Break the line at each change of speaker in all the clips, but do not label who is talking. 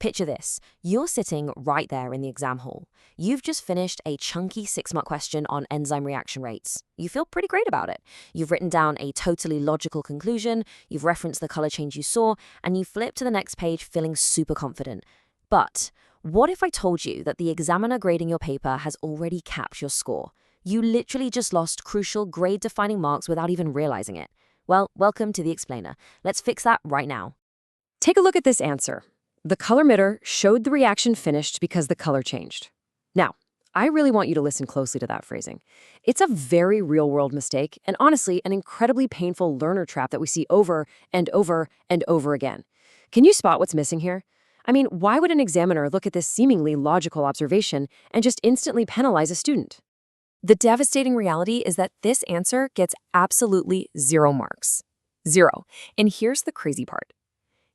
Picture this. You're sitting right there in the exam hall. You've just finished a chunky 6-mark question on enzyme reaction rates. You feel pretty great about it. You've written down a totally logical conclusion, you've referenced the color change you saw, and you flip to the next page feeling super confident. But what if I told you that the examiner grading your paper has already capped your score? You literally just lost crucial grade-defining marks without even realizing it. Well, welcome to the explainer. Let's fix that right now.
Take a look at this answer. The colorimeter showed the reaction finished because the color changed. Now, I really want you to listen closely to that phrasing. It's a very real-world mistake, and honestly, an incredibly painful learner trap that we see over and over and over again. Can you spot what's missing here? I mean, why would an examiner look at this seemingly logical observation and just instantly penalize a student? The devastating reality is that this answer gets absolutely 0 marks. 0. And here's the crazy part.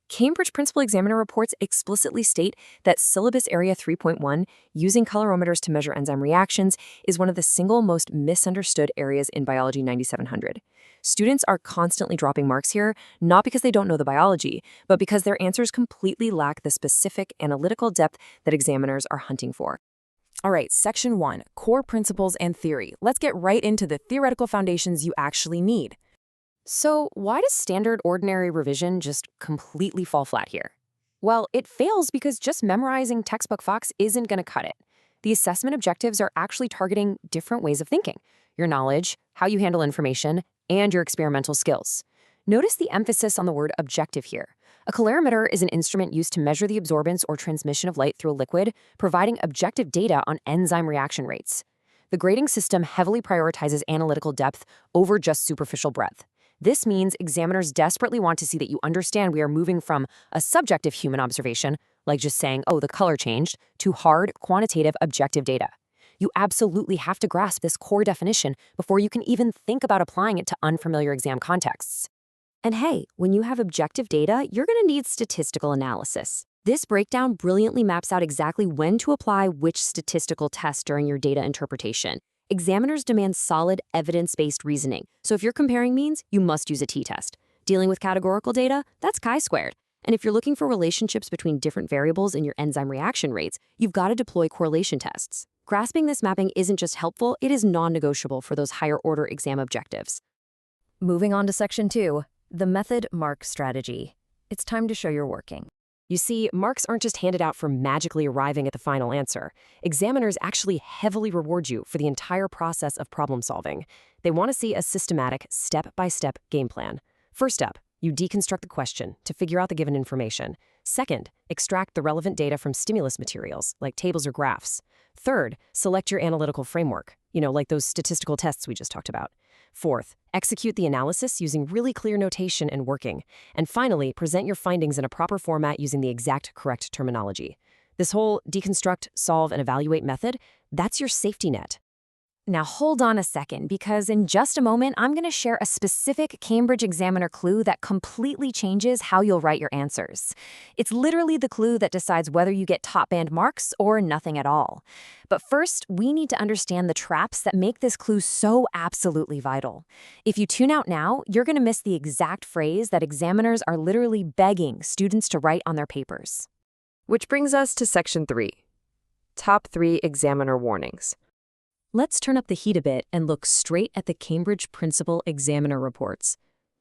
Cambridge Principal Examiner reports explicitly state that syllabus area 3.1, using colorimeters to measure enzyme reactions, is one of the single most misunderstood areas in Biology 9700. Students are constantly dropping marks here, not because they don't know the biology, but because their answers completely lack the specific analytical depth that examiners are hunting for.
All right, Section 1, Core Principles and Theory. Let's get right into the theoretical foundations you actually need.
So why does standard ordinary revision just completely fall flat here? Well, it fails because just memorizing textbook facts isn't going to cut it. The assessment objectives are actually targeting different ways of thinking: your knowledge, how you handle information, and your experimental skills. Notice the emphasis on the word objective here. A colorimeter is an instrument used to measure the absorbance or transmission of light through a liquid, providing objective data on enzyme reaction rates. The grading system heavily prioritizes analytical depth over just superficial breadth. This means examiners desperately want to see that you understand we are moving from a subjective human observation, like just saying, oh, the color changed, to hard, quantitative, objective data. You absolutely have to grasp this core definition before you can even think about applying it to unfamiliar exam contexts. And hey, when you have objective data, you're going to need statistical analysis. This breakdown brilliantly maps out exactly when to apply which statistical test during your data interpretation. Examiners demand solid, evidence-based reasoning, so if you're comparing means, you must use a t-test. Dealing with categorical data, that's chi-squared. And if you're looking for relationships between different variables in your enzyme reaction rates, you've got to deploy correlation tests. Grasping this mapping isn't just helpful, it is non-negotiable for those higher-order exam objectives.
Moving on to Section 2, the method mark strategy. It's time to show your working.
You see, marks aren't just handed out for magically arriving at the final answer. Examiners actually heavily reward you for the entire process of problem solving. They want to see a systematic, step-by-step game plan. First step, you deconstruct the question to figure out the given information. Second, extract the relevant data from stimulus materials, like tables or graphs. Third, select your analytical framework, like those statistical tests we just talked about. Fourth, execute the analysis using really clear notation and working. And finally, present your findings in a proper format using the exact correct terminology. This whole deconstruct, solve, and evaluate method, that's your safety net.
Now hold on a second, because in just a moment, I'm going to share a specific Cambridge Examiner clue that completely changes how you'll write your answers. It's literally the clue that decides whether you get top band marks or nothing at all. But first, we need to understand the traps that make this clue so absolutely vital. If you tune out now, you're going to miss the exact phrase that examiners are literally begging students to write on their papers.
Which brings us to Section 3, Top 3 Examiner Warnings. Let's turn up the heat a bit and look straight at the Cambridge Principal Examiner reports.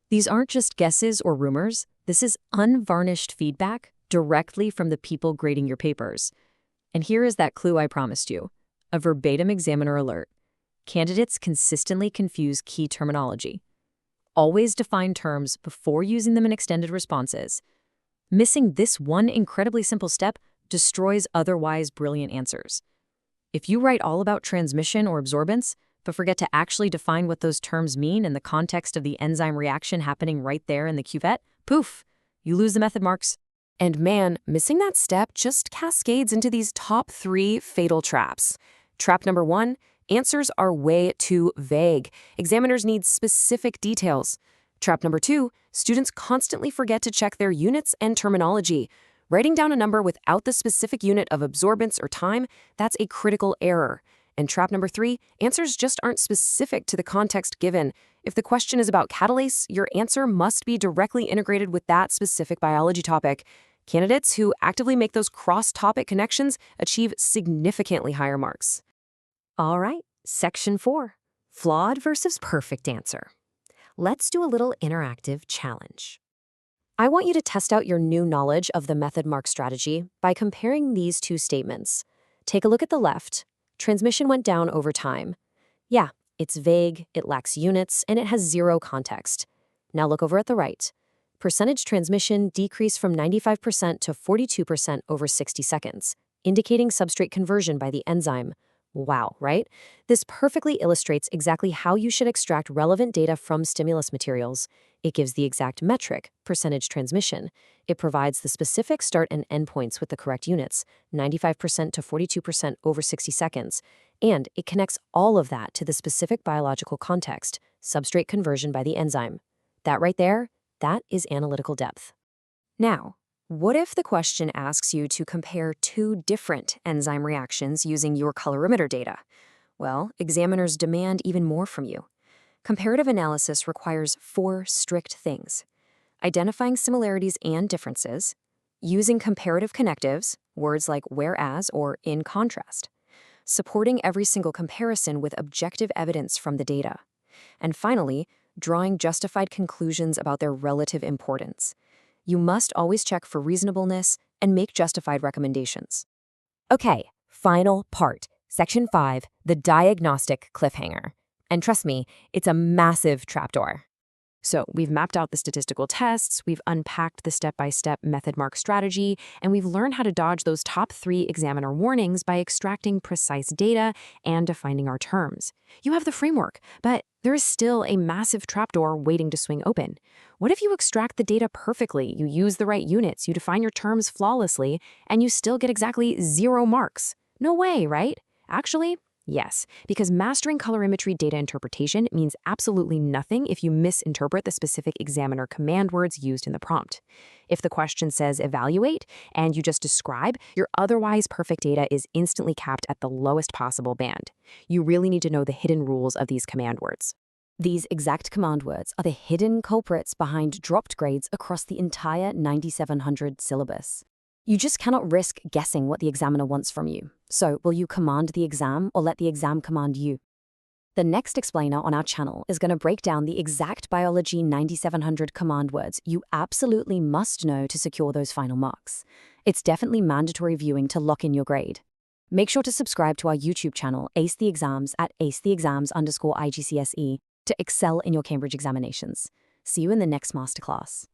These aren't just guesses or rumors. This is unvarnished feedback directly from the people grading your papers. And here is that clue I promised you, a verbatim examiner alert. Candidates consistently confuse key terminology. Always define terms before using them in extended responses. Missing this one incredibly simple step destroys otherwise brilliant answers. If you write all about transmission or absorbance, but forget to actually define what those terms mean in the context of the enzyme reaction happening right there in the cuvette, poof, you lose the method marks. And man, missing that step just cascades into these top 3 fatal traps. Trap number 1, answers are way too vague. Examiners need specific details. Trap number 2, students constantly forget to check their units and terminology. Writing down a number without the specific unit of absorbance or time, that's a critical error. And trap number 3, answers just aren't specific to the context given. If the question is about catalase, your answer must be directly integrated with that specific biology topic. Candidates who actively make those cross-topic connections achieve significantly higher marks.
All right, Section 4, flawed versus perfect answer. Let's do a little interactive challenge. I want you to test out your new knowledge of the method mark strategy by comparing these two statements. Take a look at the left. Transmission went down over time. Yeah, it's vague, it lacks units, and it has zero context. Now look over at the right. Percentage transmission decreased from 95% to 42% over 60 seconds, indicating substrate conversion by the enzyme. Wow, right? This perfectly illustrates exactly how you should extract relevant data from stimulus materials. It gives the exact metric, percentage transmission. It provides the specific start and end points with the correct units, 95% to 42% over 60 seconds. And it connects all of that to the specific biological context, substrate conversion by the enzyme. That right there, that is analytical depth. Now, what if the question asks you to compare two different enzyme reactions using your colorimeter data? Well, examiners demand even more from you. Comparative analysis requires 4 strict things: identifying similarities and differences, using comparative connectives, words like whereas or in contrast, supporting every single comparison with objective evidence from the data, and finally, drawing justified conclusions about their relative importance. You must always check for reasonableness and make justified recommendations.
Okay, final part, Section 5, the diagnostic cliffhanger. And trust me, it's a massive trapdoor. So we've mapped out the statistical tests, we've unpacked the step-by-step method mark strategy, and we've learned how to dodge those top 3 examiner warnings by extracting precise data and defining our terms. You have the framework, but there is still a massive trapdoor waiting to swing open. What if you extract the data perfectly, you use the right units, you define your terms flawlessly, and you still get exactly 0 marks? No way, right? Actually, yes, because mastering colorimetry data interpretation means absolutely nothing if you misinterpret the specific examiner command words used in the prompt. If the question says evaluate and you just describe, your otherwise perfect data is instantly capped at the lowest possible band. You really need to know the hidden rules of these command words.
These exact command words are the hidden culprits behind dropped grades across the entire 9700 syllabus. You just cannot risk guessing what the examiner wants from you. So, will you command the exam or let the exam command you? The next explainer on our channel is going to break down the exact biology 9700 command words you absolutely must know to secure those final marks. It's definitely mandatory viewing to lock in your grade. Make sure to subscribe to our YouTube channel, Ace the Exams, at acetheexams_IGCSE to excel in your Cambridge examinations. See you in the next masterclass.